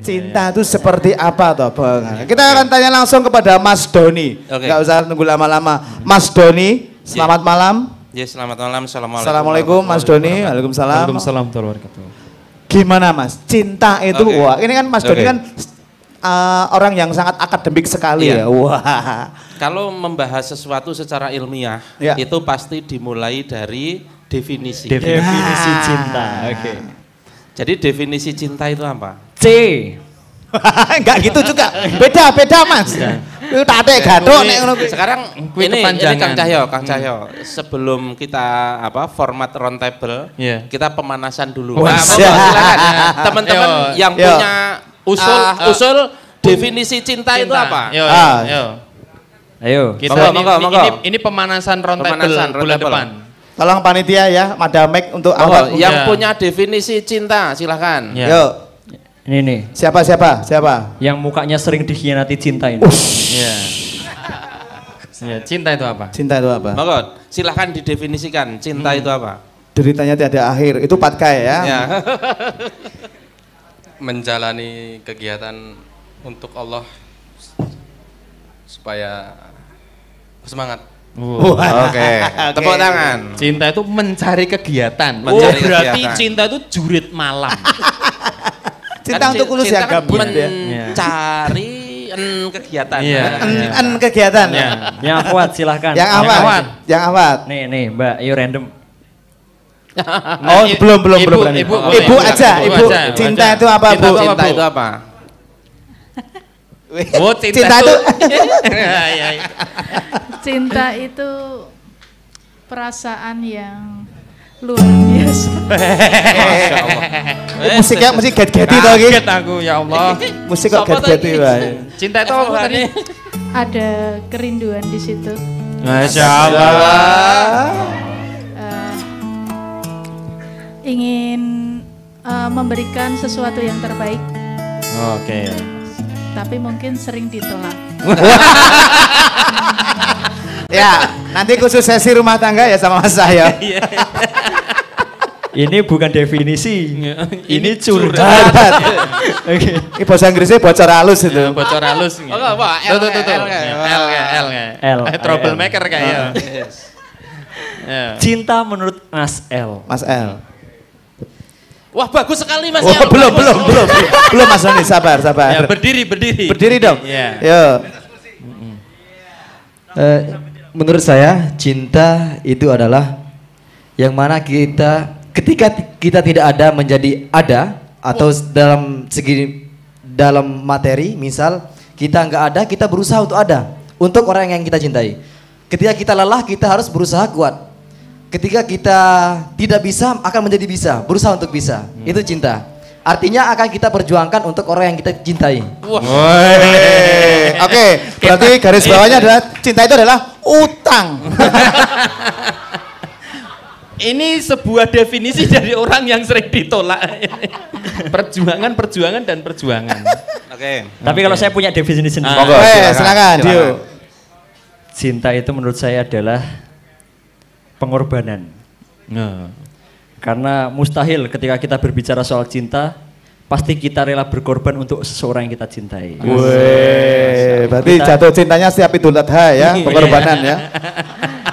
Cinta itu seperti apa toh Bang? Kita akan tanya langsung kepada Mas Doni. Nggak usah tunggu lama-lama. Mas Doni, selamat malam. Ya, selamat malam. Assalamualaikum Mas Doni. Waalaikumsalam. Waalaikumsalam warahmatullahi wabarakatuh. Gimana Mas? Cinta itu, wah ini kan Mas Doni kan orang yang sangat akademik sekali ya. Wah. Kalau membahas sesuatu secara ilmiah, itu pasti dimulai dari definisi. Definisi cinta. Oke. Jadi definisi cinta itu apa? C. Enggak gitu juga. Beda Mas. Itu tadi gaduh nek ngono. Sekarang ini Kang Cahyo, sebelum kita format round table, kita pemanasan dulu. Nah, silakan teman-teman yang punya usul definisi cinta itu apa? Ayo. Ini pemanasan round table bulan depan. Tolong panitia ya, Madamek untuk awal. Yang punya definisi cinta, silahkan. Yuk. Ini nih. Siapa? Yang mukanya sering dikhianati cinta ini. Cinta itu apa? Cinta itu apa? Monggo, silahkan didefinisikan cinta itu apa? Deritanya tiada akhir. Itu patkai ya. Menjalani kegiatan untuk Allah supaya semangat. Oke. Tepuk tangan. Cinta itu mencari kegiatan. Berarti cinta itu jurit malam. Cinta untuk khusus yang gabut ya. Mencari kegiatan. Kegiatan. Yang kuat silahkan. Yang awat. Nih Mbak, ayo random. Oh, belum berani. Ibu aja. Cinta itu apa, Bu? Cinta itu apa? Oh, cinta itu cinta itu perasaan yang luar biasa. Musiknya musik get-geti toh iki. Kaget aku ya Allah. Musik kok get-geti wae. Cinta itu apa tadi? Ada kerinduan di situ. Masya Allah. Ingin memberikan sesuatu yang terbaik. Oke. Tapi mungkin sering ditolak. Ya, nanti khusus sesi rumah tangga ya sama Mas saya. Ini bukan definisi, ini curhat. Oke. Ini bahasa Inggrisnya bocor halus itu. Bocor halus. L. Troublemaker kayaknya. Cinta menurut Mas L. Mas L. Wah, bagus sekali Mas. Belum Mas Doni, sabar. Ya, berdiri. Berdiri dong. Ya. Yo. Menurut saya cinta itu adalah yang mana ketika kita tidak ada menjadi ada, atau dalam materi, misal kita nggak ada, kita berusaha untuk ada untuk orang yang kita cintai. Ketika kita lelah, kita harus berusaha kuat. Ketika kita tidak bisa, akan menjadi bisa, berusaha untuk bisa. Itu cinta. Artinya akan kita perjuangkan untuk orang yang kita cintai. Oke, berarti garis bawahnya adalah cinta itu adalah utang. Ini sebuah definisi dari orang yang sering ditolak. Perjuangan dan perjuangan. Oke. Tapi kalau saya punya definisi sendiri. Silakan, Dio. Cinta itu menurut saya adalah pengorbanan. Karena mustahil ketika kita berbicara soal cinta, pasti kita rela berkorban untuk seseorang yang kita cintai. Berarti jatuh cintanya setiap Idul Adha ya, pengorbanan ya.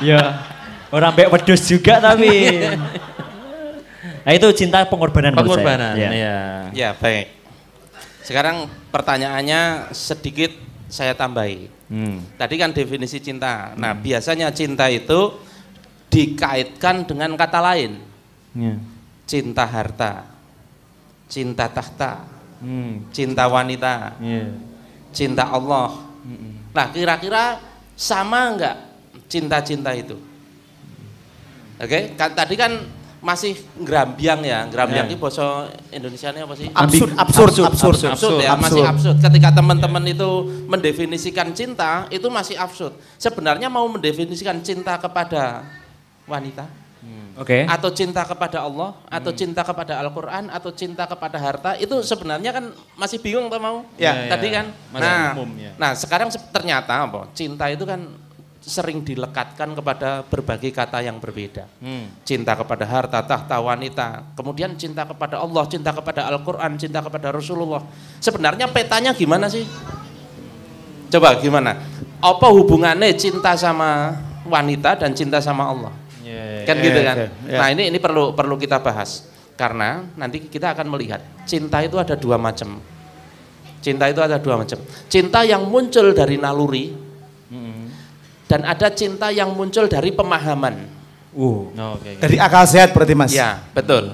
Ya, orang baik wedus juga tapi. Nah itu cinta pengorbanan. Pengorbanan, ya baik. Sekarang pertanyaannya sedikit saya tambahi. Tadi kan definisi cinta. Nah biasanya cinta itu dikaitkan dengan kata lain. Cinta harta, cinta tahta, cinta wanita, cinta Allah. Nah kira-kira sama enggak cinta-cinta itu? Oke, tadi kan masih ngrambyang ya, ngrambyang itu bahasa Indonesianya apa sih? Absurd ya, masih absurd. Ketika teman-teman itu mendefinisikan cinta, itu masih absurd. Sebenarnya mau mendefinisikan cinta kepada wanita, atau cinta kepada Allah, atau cinta kepada Al-Quran, atau cinta kepada harta, itu sebenarnya kan masih bingung atau mau? Tadi kan. Nah sekarang ternyata cinta itu kan sering dilekatkan kepada berbagai kata yang berbeda. Cinta kepada harta, tahta, wanita, kemudian cinta kepada Allah, cinta kepada Al-Quran, cinta kepada Rasulullah. Sebenarnya petanya gimana sih? Coba gimana? Apa hubungannya cinta sama wanita dan cinta sama Allah? Kan gitu kan? Nah ini perlu kita bahas. Karena nanti kita akan melihat cinta itu ada dua macam. Cinta itu ada dua macam. Cinta yang muncul dari naluri, dan ada cinta yang muncul dari pemahaman. Dari akal sehat berarti Mas. Ya, betul.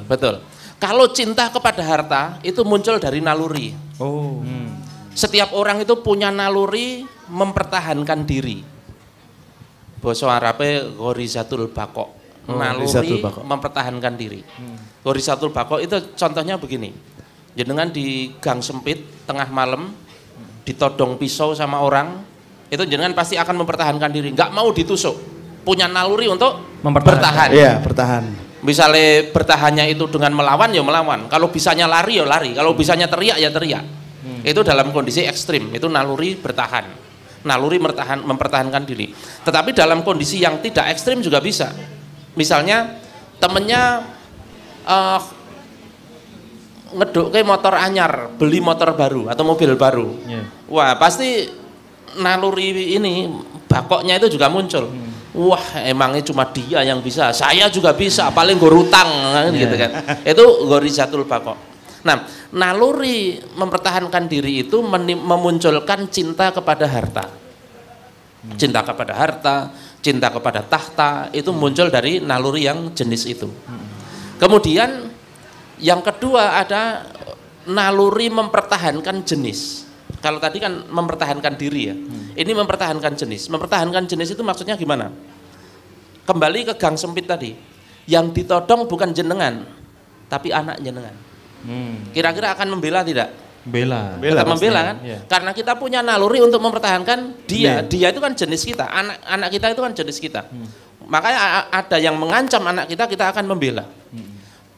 Kalau cinta kepada harta itu muncul dari naluri. Setiap orang itu punya naluri mempertahankan diri. Basa Arabe ghorizatul baqo. Naluri mempertahankan diri. Ghorizatul baqo itu contohnya begini. Jenengan di gang sempit tengah malam ditodong pisau sama orang, itu jenengan pasti akan mempertahankan diri, nggak mau ditusuk, punya naluri untuk bertahan. Iya, bertahan. Misalnya bertahannya itu dengan melawan ya melawan, kalau bisanya lari ya lari, kalau bisanya teriak ya teriak. Itu dalam kondisi ekstrim, itu naluri bertahan, naluri mempertahankan diri. Tetapi dalam kondisi yang tidak ekstrim juga bisa. Misalnya temennya ngeduk ke motor anyar, beli motor baru atau mobil baru, wah pasti naluri ini bakoknya itu juga muncul. Wah emangnya cuma dia yang bisa, saya juga bisa, paling gue rutang gitu kan. Itu ghorizatul baqo. Nah naluri mempertahankan diri itu memunculkan cinta kepada harta. Cinta kepada harta, cinta kepada tahta itu muncul dari naluri yang jenis itu. Kemudian yang kedua ada naluri mempertahankan jenis. Kalau tadi kan mempertahankan diri ya, ini mempertahankan jenis. Mempertahankan jenis itu maksudnya gimana? Kembali ke gang sempit tadi, yang ditodong bukan jenengan, tapi anak jenengan. Kira-kira akan membela tidak? Tetap membela kan? Yeah. Karena kita punya naluri untuk mempertahankan dia. Dia itu kan jenis kita, anak kita itu kan jenis kita. Makanya ada yang mengancam anak kita akan membela.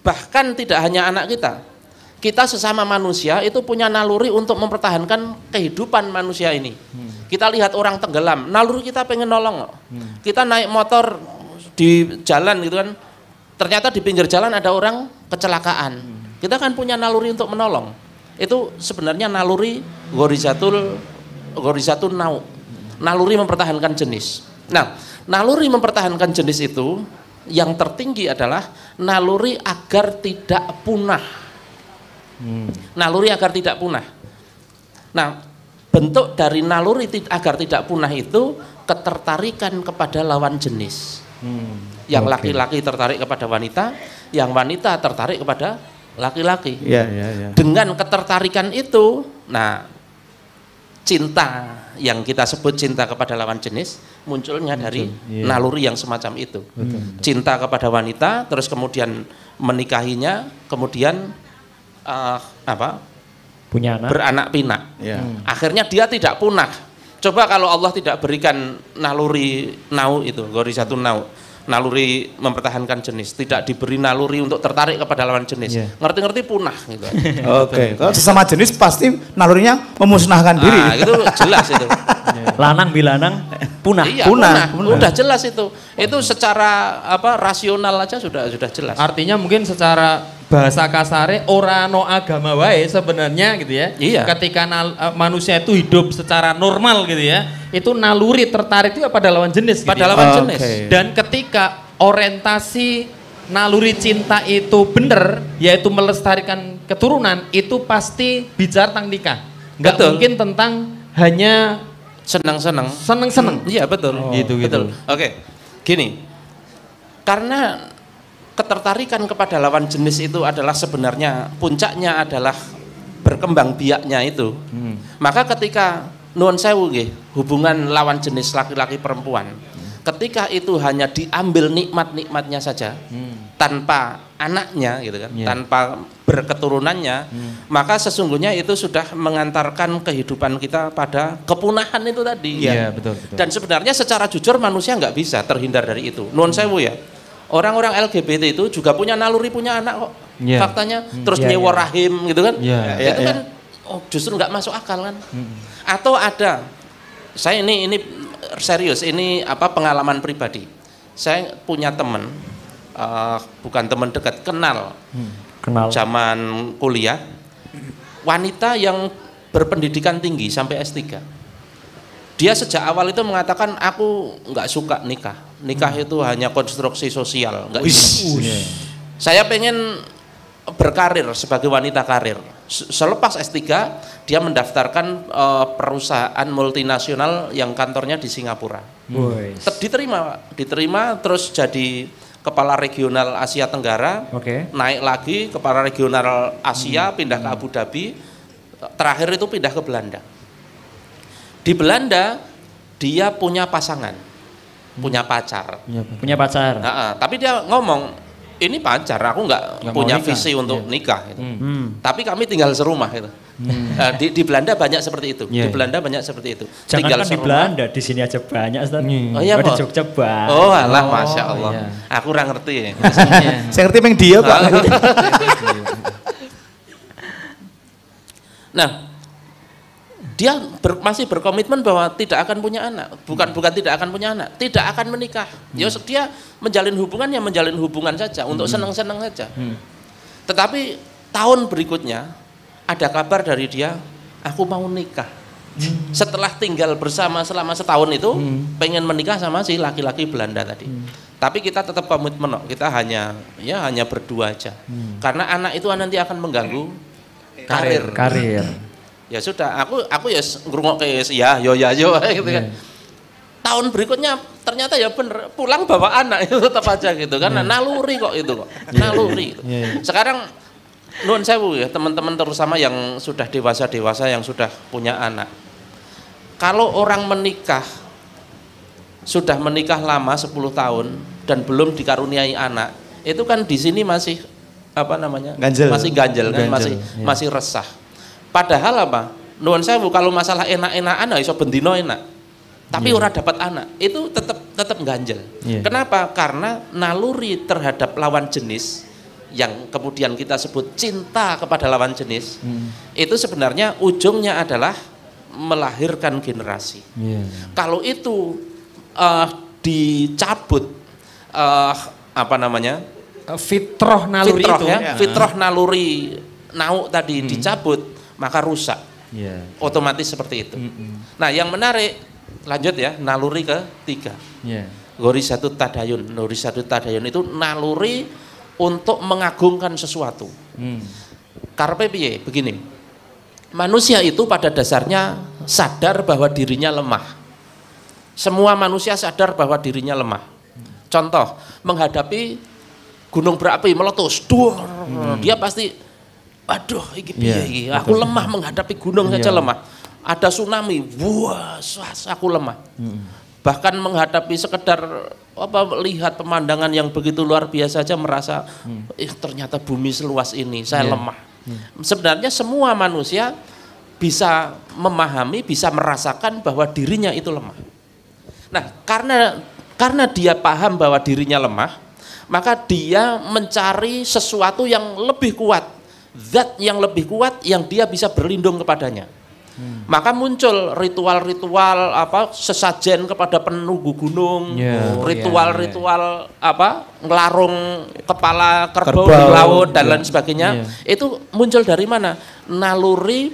Bahkan tidak hanya anak kita sesama manusia itu punya naluri untuk mempertahankan kehidupan manusia ini. Kita lihat orang tenggelam, naluri kita pengen nolong. Kita naik motor di jalan gitu kan, ternyata di pinggir jalan ada orang kecelakaan. Kita kan punya naluri untuk menolong. Itu sebenarnya naluri ghorizatun nau, naluri mempertahankan jenis. Nah, naluri mempertahankan jenis itu yang tertinggi adalah naluri agar tidak punah. Naluri agar tidak punah. Nah, bentuk dari naluri agar tidak punah itu ketertarikan kepada lawan jenis. Yang laki-laki tertarik kepada wanita, yang wanita tertarik kepada laki-laki. Dengan ketertarikan itu, nah cinta yang kita sebut cinta kepada lawan jenis munculnya dari naluri yang semacam itu. Cinta kepada wanita, terus kemudian menikahinya, kemudian punya anak, beranak pinak. Akhirnya dia tidak punah. Coba kalau Allah tidak berikan naluri nau itu, ghorizatun nau, naluri mempertahankan jenis, tidak diberi naluri untuk tertarik kepada lawan jenis, ngerti-ngerti punah gitu. Kalau sesama jenis pasti nalurinya memusnahkan diri. Itu jelas itu. Lanang bilanang punah. Iya, punah. Udah jelas itu. Itu secara rasional aja sudah jelas. Artinya mungkin secara bahasa kasare ora no agama wae sebenarnya gitu ya. Iya. Ketika manusia itu hidup secara normal gitu ya, itu naluri tertarik itu pada lawan jenis gitu. Pada lawan jenis. Dan ketika orientasi naluri cinta itu benar, yaitu melestarikan keturunan, itu pasti bicara tentang nikah. Nggak mungkin tentang hanya seneng-seneng. Iya betul. Gitu. Oke. Gini. Karena ketertarikan kepada lawan jenis itu adalah sebenarnya puncaknya adalah berkembang biaknya itu. Maka ketika nuwun sewu nggih, hubungan lawan jenis laki-laki perempuan, ketika itu hanya diambil nikmat-nikmatnya saja, tanpa anaknya gitu kan, tanpa berketurunannya, maka sesungguhnya itu sudah mengantarkan kehidupan kita pada kepunahan itu tadi. Iya, betul. Dan sebenarnya secara jujur manusia nggak bisa terhindar dari itu. Nuwun sewu ya. Orang-orang LGBT itu juga punya naluri punya anak kok, faktanya. Terus nyewa rahim gitu kan, itu kan justru nggak masuk akal kan. Atau ada, saya ini serius, ini pengalaman pribadi. Saya punya teman, bukan teman dekat, kenal zaman kuliah, wanita yang berpendidikan tinggi sampai S3. Dia sejak awal itu mengatakan, aku nggak suka nikah itu hanya konstruksi sosial, nggak saya pengen berkarir sebagai wanita karir. Selepas S3 dia mendaftarkan perusahaan multinasional yang kantornya di Singapura. Diterima terus jadi kepala regional Asia Tenggara, naik lagi kepala regional Asia, pindah ke Abu Dhabi, terakhir itu pindah ke Belanda. Di Belanda dia punya pasangan, punya pacar. Tapi dia ngomong, ini pacar, aku nggak punya visi untuk nikah. Gitu. Tapi kami tinggal serumah. Gitu. Di Belanda banyak seperti itu. Di Belanda banyak seperti itu. Jangan di Belanda, di sini aja banyak. Oh iya, di Jogja banyak. Oh alah, Masya Allah. Aku kurang ngerti. Saya ngerti memang dia Pak. Nah, dia masih berkomitmen bahwa tidak akan punya anak, bukan tidak akan punya anak, tidak akan menikah. Ya dia menjalin hubungan saja untuk senang-senang saja. Tetapi tahun berikutnya ada kabar dari dia, aku mau nikah. Setelah tinggal bersama selama setahun itu, pengen menikah sama si laki-laki Belanda tadi. Tapi kita tetap komitmen, kita hanya berdua aja. Karena anak itu nanti akan mengganggu karir. Ya sudah, aku ya ngrungokke yo gitu kan. Tahun berikutnya ternyata ya bener, pulang bawa anak itu tetap aja gitu kan. Naluri kok itu kok. Naluri. Gitu. Sekarang nuwun sewu ya teman-teman, terutama yang sudah dewasa yang sudah punya anak. Kalau orang sudah menikah lama 10 tahun dan belum dikaruniai anak, itu kan di sini masih masih ganjel kan, masih resah. Padahal nuwun sewu, kalau masalah enak-enakan iso bendino enak. Tapi ora dapat anak, itu tetap ganjel. Kenapa? Karena naluri terhadap lawan jenis yang kemudian kita sebut cinta kepada lawan jenis, itu sebenarnya ujungnya adalah melahirkan generasi. Kalau itu dicabut fitrah naluri fitrah naluri nauk tadi dicabut, maka rusak. Otomatis seperti itu. Nah, yang menarik, lanjut ya, naluri ketiga. Ghorizatut tadayun. Ghorizatut tadayun itu naluri untuk mengagungkan sesuatu. Karpe piye? Begini. Manusia itu pada dasarnya sadar bahwa dirinya lemah. Semua manusia sadar bahwa dirinya lemah. Contoh, menghadapi gunung berapi meletus, dia pasti, aduh, aku lemah menghadapi gunung saja lemah. Ada tsunami, wah, aku lemah. Bahkan menghadapi sekedar lihat pemandangan yang begitu luar biasa saja merasa, ternyata bumi seluas ini, saya lemah. Sebenarnya semua manusia bisa memahami, bisa merasakan bahwa dirinya itu lemah. Nah, karena dia paham bahwa dirinya lemah, maka dia mencari sesuatu yang lebih kuat, zat yang lebih kuat yang dia bisa berlindung kepadanya. Maka muncul ritual-ritual sesajen kepada penunggu gunung, ritual-ritual ngelarung kepala kerbau di laut dan lain sebagainya. Itu muncul dari mana? Naluri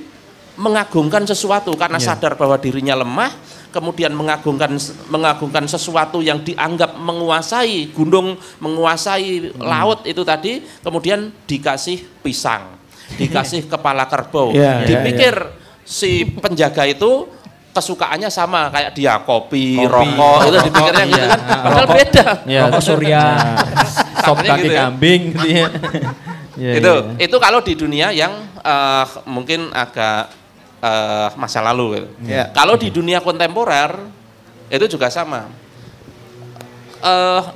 mengagungkan sesuatu karena sadar bahwa dirinya lemah, kemudian mengagungkan sesuatu yang dianggap menguasai gunung, menguasai laut itu tadi, kemudian dikasih pisang, dikasih kepala kerbau, dipikir si penjaga itu kesukaannya sama kayak dia, kopi, rokok, itu dipikirnya gitu kan, padahal beda. Rokok surya, sop kaki kambing gitu ya. Itu kalau di dunia yang mungkin agak masa lalu gitu. Kalau di dunia kontemporer itu juga sama.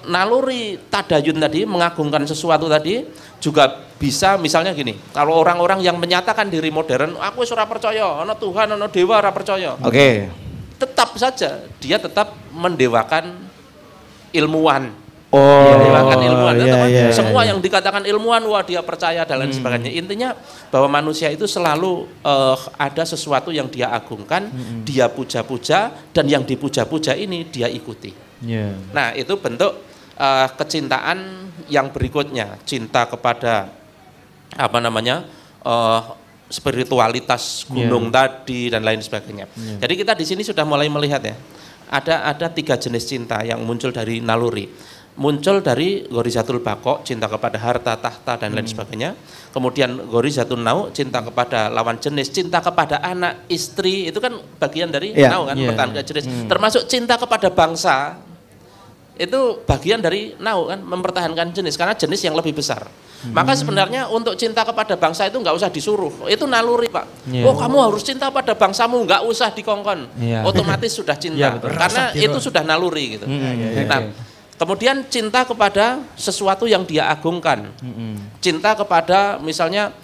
Naluri tadayun tadi, mengagungkan sesuatu tadi juga bisa, misalnya gini, kalau orang-orang yang menyatakan diri modern, aku ora percaya ana Tuhan, ana dewa, ora percaya. Oke. Tetap saja dia tetap mendewakan ilmuwan, menghilangkan ilmuwan. Semua yang dikatakan ilmuwan, wah dia percaya dan lain sebagainya. Intinya bahwa manusia itu selalu ada sesuatu yang dia agungkan, dia puja-puja, dan yang dipuja-puja ini dia ikuti. Nah itu bentuk kecintaan yang berikutnya, cinta kepada apa namanya spiritualitas gunung tadi dan lain sebagainya. Jadi kita di sini sudah mulai melihat ya, ada 3 jenis cinta yang muncul dari naluri. Muncul dari Ghorizatul Baqo, cinta kepada harta, tahta dan lain sebagainya. Kemudian Ghorizatul Nau, cinta kepada lawan jenis, cinta kepada anak, istri, itu kan bagian dari nau kan, mempertahankan jenis. Termasuk cinta kepada bangsa, itu bagian dari nau kan, mempertahankan jenis karena jenis yang lebih besar. Maka sebenarnya untuk cinta kepada bangsa itu nggak usah disuruh, itu naluri Pak. Oh kamu harus cinta pada bangsamu, nggak usah dikongkon, otomatis sudah cinta, karena itu sudah naluri gitu. Nah, kemudian cinta kepada sesuatu yang dia agungkan, cinta kepada misalnya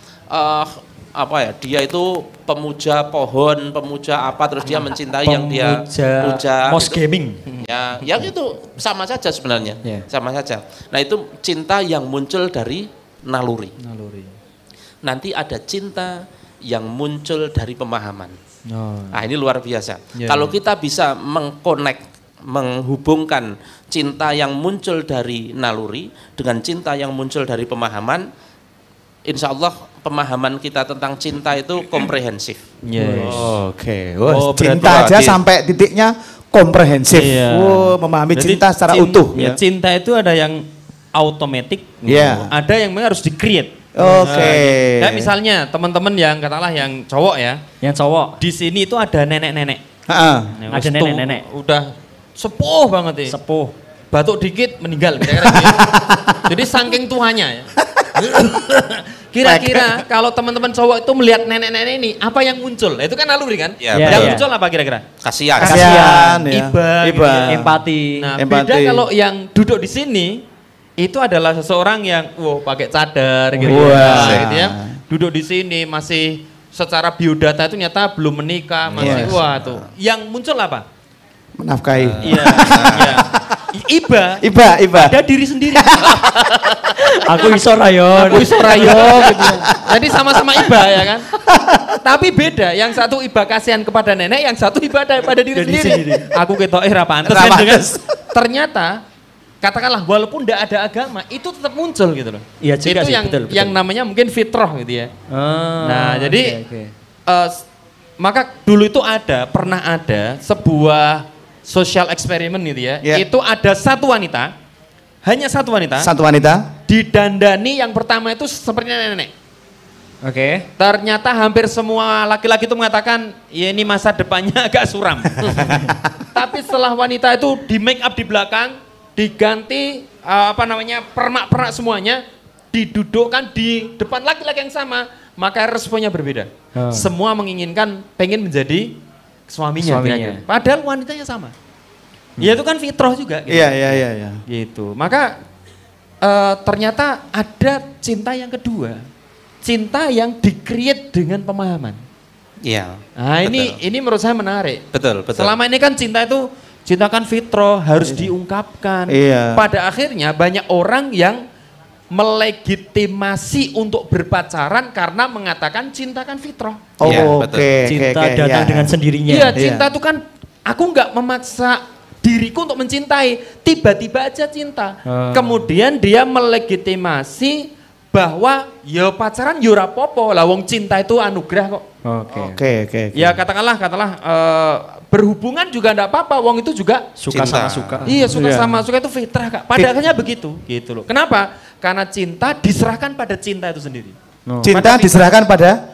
apa ya, dia itu pemuja pohon, pemuja apa, terus dia mencintai yang dia puja. Mos gaming. Ya, yang itu sama saja sebenarnya, sama saja. Nah itu cinta yang muncul dari naluri. Nanti ada cinta yang muncul dari pemahaman. Nah ini luar biasa. Kalau kita bisa menghubungkan cinta yang muncul dari naluri dengan cinta yang muncul dari pemahaman, insya Allah pemahaman kita tentang cinta itu komprehensif. Cinta aja sampai titiknya komprehensif. Memahami cinta secara utuh. Cinta itu ada yang automatic, ada yang memang harus di-create. Kayak misalnya teman-teman yang katakanlah yang cowok ya, di sini itu ada nenek-nenek. Ada nenek-nenek. Udah sepuh banget ya. Batuk dikit meninggal. Jadi saking tuanya ya. Kira-kira kalau teman-teman cowok itu melihat nenek-nenek ini, apa yang muncul? Itu kan naluri kan? Yang muncul apa kira-kira? Kasihan, iba, empati. Nah, beda kalau yang duduk di sini itu adalah seseorang yang pakai cadar gitu ya. Duduk di sini masih secara biodata itu nyata belum menikah, masih tuh. Yang muncul apa? Menafkahi. Iba. Ada diri sendiri. Aku iso rayon gitu. Jadi sama-sama iba ya kan. Tapi beda, yang satu iba kasihan kepada nenek, yang satu iba pada diri sendiri. Aku ketok ra pantes kan. Ternyata katakanlah walaupun tidak ada agama itu tetap muncul gitu loh. Iya juga itu sih, yang betul. yang namanya mungkin fitrah gitu ya. Nah jadi maka dulu itu pernah ada sebuah social eksperimen gitu ya. Itu ada hanya satu wanita didandani yang pertama itu seperti nenek. Ternyata hampir semua laki-laki itu mengatakan ya ini masa depannya agak suram. Tapi setelah wanita itu di make up di belakang, diganti permak-permak semuanya, didudukkan di depan laki-laki yang sama, maka responnya berbeda. Semua menginginkan pengen menjadi suaminya. Padahal wanitanya sama. Ya itu kan fitrah juga. Gitu. Iya. Gitu. Maka ternyata ada cinta yang kedua, cinta yang di-create dengan pemahaman. Iya. Nah ini menurut saya menarik. Betul. Selama ini kan cinta kan fitrah, harus diungkapkan. Pada akhirnya banyak orang yang melegitimasi untuk berpacaran karena mengatakan cinta kan fitrah. Cinta datang dengan sendirinya. Iya, cinta itu kan aku nggak memaksa diriku untuk mencintai, tiba-tiba aja cinta. Kemudian dia melegitimasi bahwa ya pacaran ya ora apa-apa, lah wong cinta itu anugerah kok. Ya katakanlah berhubungan juga enggak apa-apa, wong itu juga suka sama suka. Iya, suka sama suka itu fitrah Kak. Pada akhirnya begitu, gitu loh. Kenapa? Karena cinta diserahkan pada cinta itu sendiri. Cinta diserahkan pada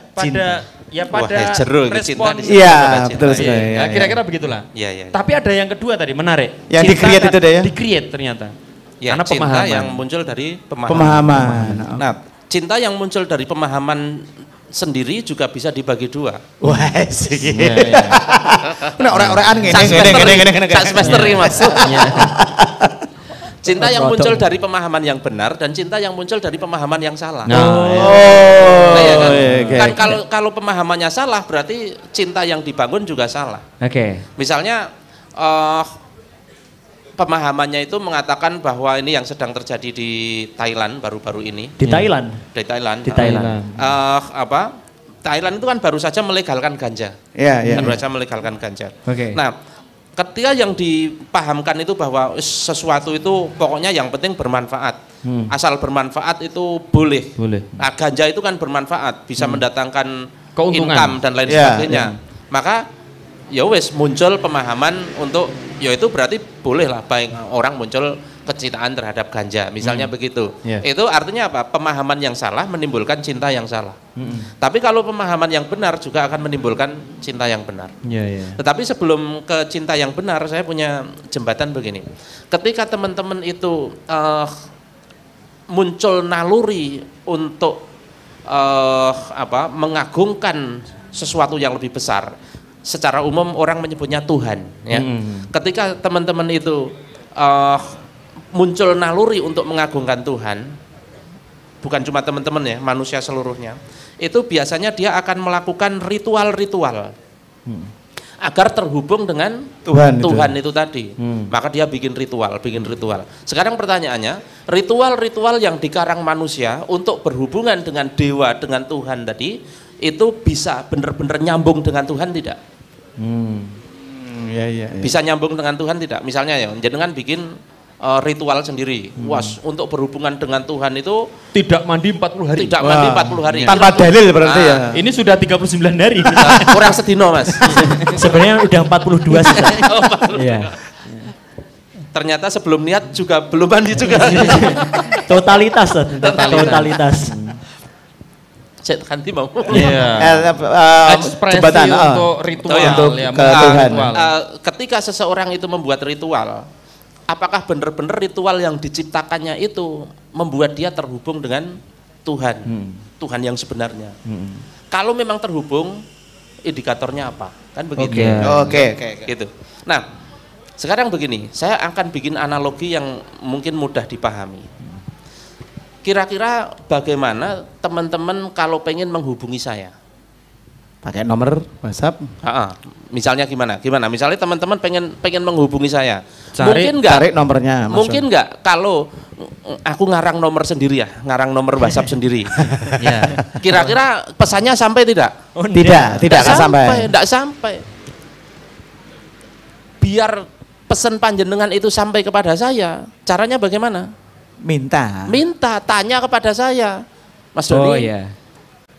respon. Iya, betul sekali. Ya, kira-kira begitulah. Iya. Tapi ada yang kedua tadi, menarik. Yang di-create itu deh ya? Di-create ternyata. Ya, karena cinta pemahaman yang muncul dari pemahaman. Nah, cinta yang muncul dari pemahaman sendiri juga bisa dibagi dua. Wah, sih. Nah, orang-orangan ngene. Sak semester iki Mas. Cinta yang muncul dari pemahaman yang benar dan cinta yang muncul dari pemahaman yang salah. Kan kalau pemahamannya salah berarti cinta yang dibangun juga salah. Oke. Misalnya pemahamannya itu mengatakan bahwa ini yang sedang terjadi di Thailand baru-baru ini. Di Thailand? Di Thailand. Di Thailand. Thailand itu kan baru saja melegalkan ganja. Iya. Baru saja melegalkan ganja. Oke. Nah, ketika yang dipahamkan itu bahwa sesuatu itu pokoknya yang penting bermanfaat. Asal bermanfaat itu boleh. Nah, ganja itu kan bermanfaat, bisa mendatangkan keuntungan, income dan lain sebagainya. Maka ya wes muncul pemahaman untuk ya itu berarti boleh lah baik orang muncul kecintaan terhadap ganja misalnya begitu. Itu artinya apa? Pemahaman yang salah menimbulkan cinta yang salah. Tapi kalau pemahaman yang benar juga akan menimbulkan cinta yang benar. Tetapi sebelum ke cinta yang benar, saya punya jembatan begini. Ketika teman-teman itu muncul naluri untuk mengagungkan sesuatu yang lebih besar. Secara umum orang menyebutnya Tuhan. Ya. Ketika teman-teman itu muncul naluri untuk mengagungkan Tuhan, bukan cuma teman-teman ya, manusia seluruhnya, itu biasanya dia akan melakukan ritual-ritual agar terhubung dengan Tuhan itu tadi. Maka dia bikin ritual. Sekarang pertanyaannya, ritual-ritual yang dikarang manusia untuk berhubungan dengan dewa, dengan Tuhan tadi, itu bisa benar-benar nyambung dengan Tuhan tidak? Bisa nyambung dengan Tuhan tidak? Misalnya ya, jenengan bikin ritual sendiri. Untuk berhubungan dengan Tuhan itu tidak mandi 40 hari. Tidak mandi 40 hari. Tanpa dalil berarti ya. Ini sudah 39 hari. Kurang sedino, Mas. Sebenarnya udah 42 sih. Iya. Ternyata sebelum niat juga belum mandi juga. Totalitas. Saya ganti mau. Ekspresi untuk ritual. Tuhan. Ketika seseorang itu membuat ritual, apakah benar-benar ritual yang diciptakannya itu membuat dia terhubung dengan Tuhan, Tuhan yang sebenarnya? Kalau memang terhubung, indikatornya apa? Kan begitu. Oke. Gitu. Nah, sekarang begini, saya akan bikin analogi yang mungkin mudah dipahami. Kira-kira bagaimana teman-teman kalau pengen menghubungi saya? Pakai nomor WhatsApp? Misalnya gimana? Misalnya teman-teman pengen menghubungi saya. Cari nomornya. Mungkin nggak kalau aku ngarang nomor sendiri ya, ngarang nomor WhatsApp sendiri. Kira-kira pesannya sampai tidak? Tidak sampai. Tidak sampai. Biar pesan panjenengan itu sampai kepada saya, caranya bagaimana? Minta, tanya kepada saya, Mas Doni.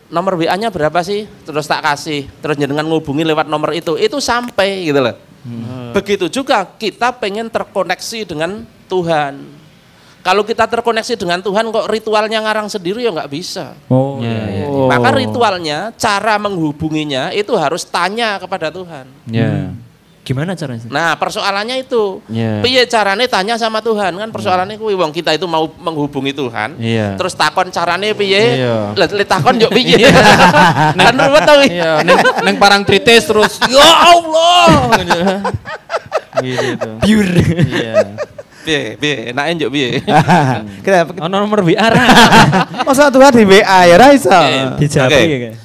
Nomor WA-nya berapa sih? Terus tak kasih, terus jenengan ngubungi lewat nomor itu sampai gitu loh. Begitu juga kita pengen terkoneksi dengan Tuhan. Kalau kita terkoneksi dengan Tuhan kok ritualnya ngarang sendiri ya nggak bisa. Maka ritualnya, cara menghubunginya itu harus tanya kepada Tuhan. Gimana caranya? Nah, persoalannya itu. Piye carane tanya sama Tuhan? Kan persoalannya kuwi wong kita itu mau menghubungi Tuhan. Terus takon carane piye? Lah takon yo piye? Kan ruwet to. Neng parang tritis terus ya Allah. Gitu. Pure. Piye, enake njuk piye? Nomor WA. Masa Tuhan di WA ya ra iso. Dijawab.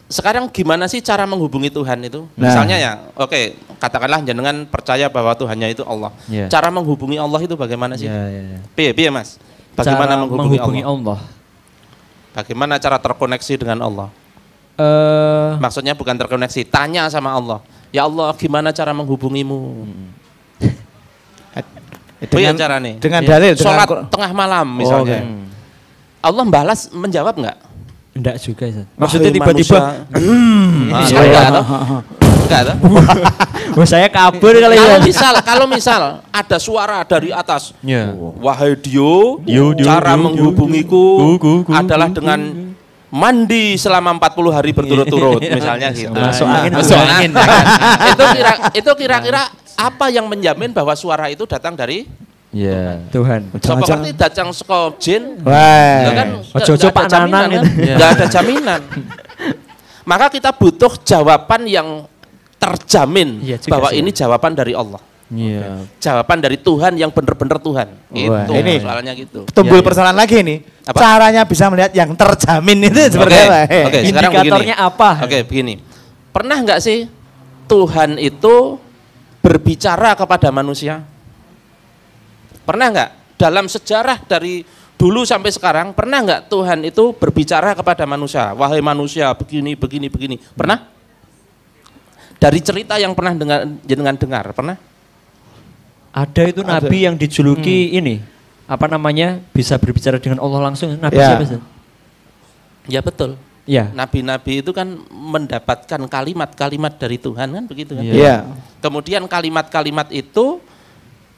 Sekarang gimana sih cara menghubungi Tuhan itu? Misalnya ya, katakanlah jenengan percaya bahwa Tuhannya itu Allah. Cara menghubungi Allah itu bagaimana sih? Piye Mas? Bagaimana menghubungi Allah? Bagaimana cara terkoneksi dengan Allah? Maksudnya bukan terkoneksi, tanya sama Allah. Ya Allah, gimana cara menghubungimu? Dengan dalil, sholat tengah malam misalnya. Allah balas menjawab enggak? Enggak juga, maksudnya tiba-tiba enggak toh? Saya kabur kali ya. Kalau misal ada suara dari atas, wahai Dio, cara menghubungiku adalah dengan mandi selama 40 hari berturut-turut, misalnya gitu. Masuk angin. Itu kira-kira apa yang menjamin bahwa suara itu datang dari Tuhan. Seperti datang saka jin. Kan ojo-ojo Pak Nanang enggak ada jaminan. Maka kita butuh jawaban yang terjamin bahwa ini jawaban dari Allah. Jawaban dari Tuhan yang benar-benar Tuhan. Itu soalnya gitu. Tumbul persoalan lagi nih. Caranya bisa melihat yang terjamin itu seperti apa? Indikatornya apa? Begini. Pernah enggak sih Tuhan itu berbicara kepada manusia? Pernah nggak dalam sejarah dari dulu sampai sekarang, pernah nggak Tuhan itu berbicara kepada manusia, wahai manusia begini, begini, begini? Pernah? Dari cerita yang pernah jenengan dengar, pernah? Ada itu nabi yang dijuluki ini, apa namanya, bisa berbicara dengan Allah langsung. Nabi siapa sih? Ya betul. Ya. Nabi-nabi itu kan mendapatkan kalimat-kalimat dari Tuhan kan begitu kan? Iya. Kemudian kalimat-kalimat itu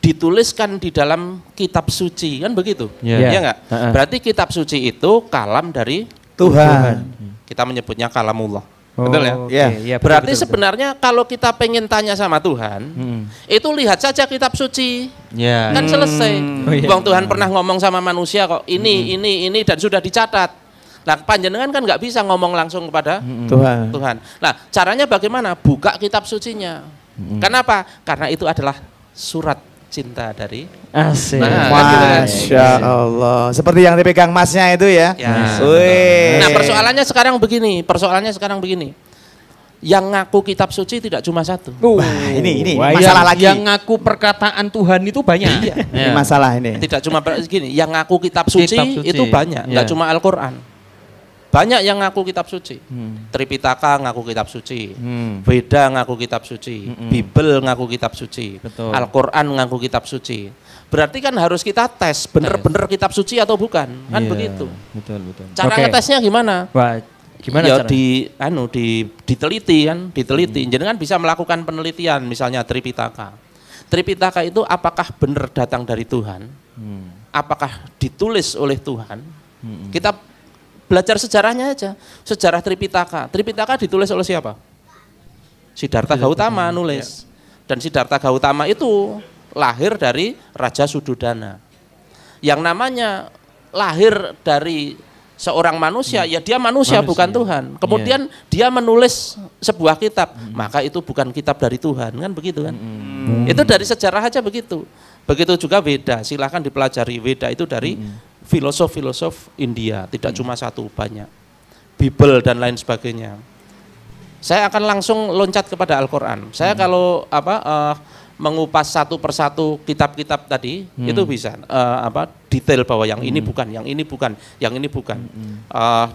dituliskan di dalam kitab suci kan begitu? Iya enggak? Berarti kitab suci itu kalam dari Tuhan. Kita menyebutnya kalamullah. Betul ya? Iya. Berarti sebenarnya kalau kita pengen tanya sama Tuhan, itu lihat saja kitab suci. Kan selesai. Bang Tuhan pernah ngomong sama manusia kok ini dan sudah dicatat. Nah, panjenengan kan nggak bisa ngomong langsung kepada Tuhan. Nah, caranya bagaimana? Buka kitab sucinya. Kenapa? Karena itu adalah surat cinta dari Asik. Masya Allah. Seperti yang dipegang masnya itu ya. Nah, persoalannya sekarang begini. Yang ngaku kitab suci tidak cuma satu. Ini masalah lagi. Yang ngaku perkataan Tuhan itu banyak. Ini masalah ini. Tidak cuma gini, yang ngaku kitab suci itu banyak, nggak cuma Al-Qur'an. Banyak yang ngaku kitab suci. Tripitaka ngaku kitab suci. Veda ngaku kitab suci. Bible ngaku kitab suci. Al-Qur'an ngaku kitab suci. Berarti kan harus kita tes bener-bener kitab suci atau bukan. Kan begitu. Betul. Cara ngetesnya gimana? Wah, gimana ya caranya? Diteliti kan, Jadi kan bisa melakukan penelitian misalnya Tripitaka. Tripitaka itu apakah benar datang dari Tuhan? Apakah ditulis oleh Tuhan? Kita belajar sejarahnya aja. Sejarah Tripitaka. Tripitaka ditulis oleh siapa? Siddhartha Gautama nulis. Dan Siddhartha Gautama itu lahir dari Raja Sudodana. Yang namanya lahir dari seorang manusia, ya dia manusia bukan Tuhan. Kemudian dia menulis sebuah kitab, maka itu bukan kitab dari Tuhan, kan begitu kan? Itu dari sejarah aja begitu. Begitu juga Veda, silahkan dipelajari. Veda itu dari filosof-filosof India, tidak cuma satu, banyak. Bible dan lain sebagainya. Saya akan langsung loncat kepada Al-Qur'an. Saya kalau mengupas satu persatu kitab-kitab tadi, itu bisa detail bahwa yang ini bukan, yang ini bukan, yang ini bukan.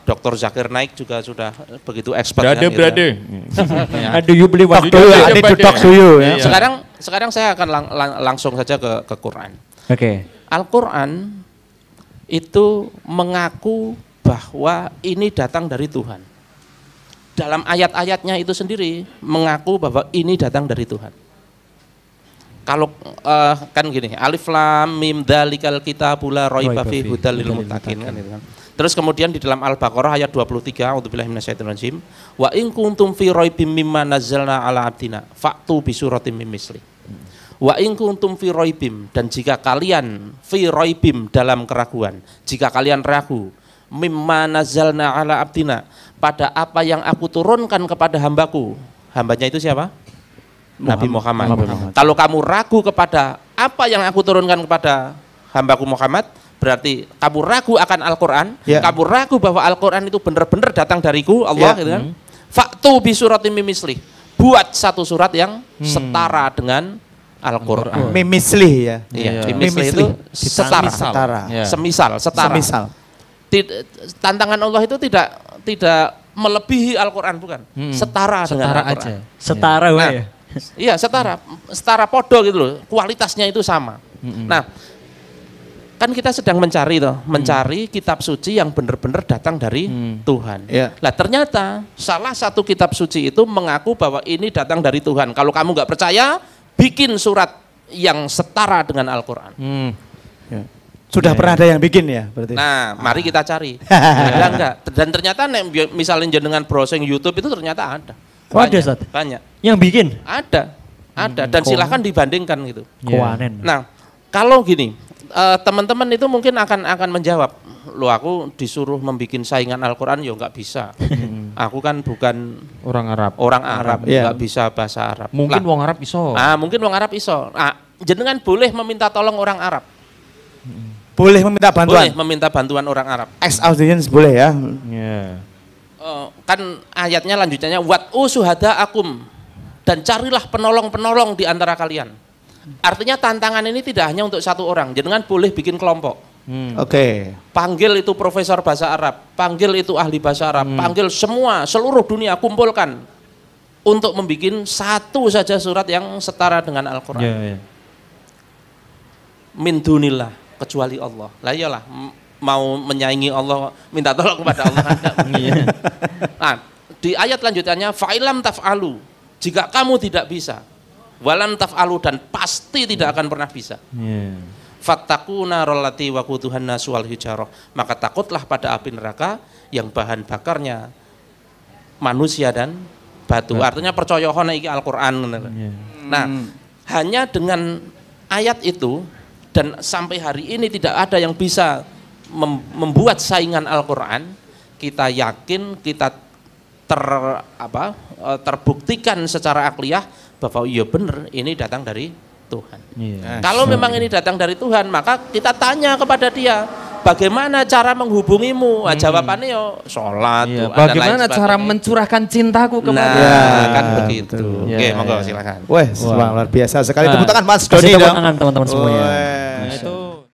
Dr. Zakir Naik juga sudah begitu expert. Brother. Aduh, you beli waktu ya. Sekarang saya akan langsung saja ke Quran. Oke. Al-Quran itu mengaku bahwa ini datang dari Tuhan. Dalam ayat-ayatnya itu sendiri mengaku bahwa ini datang dari Tuhan. Kalau kan gini, alif lam mim dzalikal kitabul la raiba fihi hudal lil muttaqin kan itu kan. Terus kemudian di dalam Al-Baqarah ayat 23, a'udzubillahi minasyaitonir rajim, wa in kuntum fi raibim mimma nazzalna ala abdina fa'tu bi suratim mim misli. Wa in kuntum fi raibim, dan jika kalian fi raibim dalam keraguan, jika kalian ragu mimma nazzalna ala abdina, pada apa yang aku turunkan kepada hambaku. Hambanya itu siapa? Nabi Muhammad. Kalau kamu ragu kepada apa yang aku turunkan kepada hambaku Muhammad, berarti kamu ragu akan Al-Quran, kamu ragu bahwa Al-Quran itu benar-benar datang dariku Allah, gitu kan? Faktu bi suratim mimisli, buat satu surat yang setara dengan Al-Quran. Mimisli ya. Mimisli itu setara. Semisal. Tantangan Allah itu tidak melebihi Al-Quran, bukan. Setara dengan Al-Quran. Setara ya. Iya, setara podo gitu loh. Kualitasnya itu sama. Nah, kan kita sedang mencari kitab suci yang benar-benar datang dari Tuhan. Nah, ternyata salah satu kitab suci itu mengaku bahwa ini datang dari Tuhan. Kalau kamu nggak percaya, bikin surat yang setara dengan Al-Quran. Sudah pernah ada yang bikin ya berarti. Nah, mari kita cari. Ada enggak? Dan ternyata misalnya dengan browsing YouTube itu ternyata ada. Banyak. Yang bikin? Ada. Dan silahkan dibandingkan gitu. Kuanen. Nah, kalau gini, teman-teman itu mungkin akan menjawab, loh aku disuruh membuat saingan Al-Quran, ya nggak bisa. Aku kan bukan orang Arab, nggak bisa bahasa Arab. Mungkin wong Arab iso. Mungkin wong Arab iso. Jenengan boleh meminta tolong orang Arab. Boleh meminta bantuan. Boleh meminta bantuan orang Arab. Ex audience boleh ya. Kan ayatnya lanjutannya wat'u suhada akum, dan carilah penolong-penolong di antara kalian. Artinya tantangan ini tidak hanya untuk satu orang, jenengan boleh bikin kelompok. Oke. Panggil itu profesor bahasa Arab, panggil itu ahli bahasa Arab, panggil semua, seluruh dunia kumpulkan untuk membuat satu saja surat yang setara dengan Al-Quran. Min dunillah, kecuali Allah. Lah iyalah, mau menyaingi Allah, minta tolong kepada Allah. Nah, di ayat lanjutannya, fa'ilam taf'alu, jika kamu tidak bisa, walan taf'alu, dan pasti tidak akan pernah bisa. Fattakuna rollati waquduhan nasu wal hijarah, maka takutlah pada api neraka yang bahan bakarnya manusia dan batu. Artinya percaya hona iki Al-Qur'an. Nah, hanya dengan ayat itu dan sampai hari ini tidak ada yang bisa membuat saingan Al-Qur'an. Kita yakin, kita terbuktikan secara akliyah bahwa iya benar ini datang dari Tuhan. Kalau memang ini datang dari Tuhan, maka kita tanya kepada dia, bagaimana cara menghubungimu? Jawabannya yo sholat. Bagaimana cara mencurahkan cintaku kepada? Kan begitu. Oke, monggo silakan. Wah, luar biasa sekali. Tepuk tangan Mas Doni dong. Teman-teman semuanya.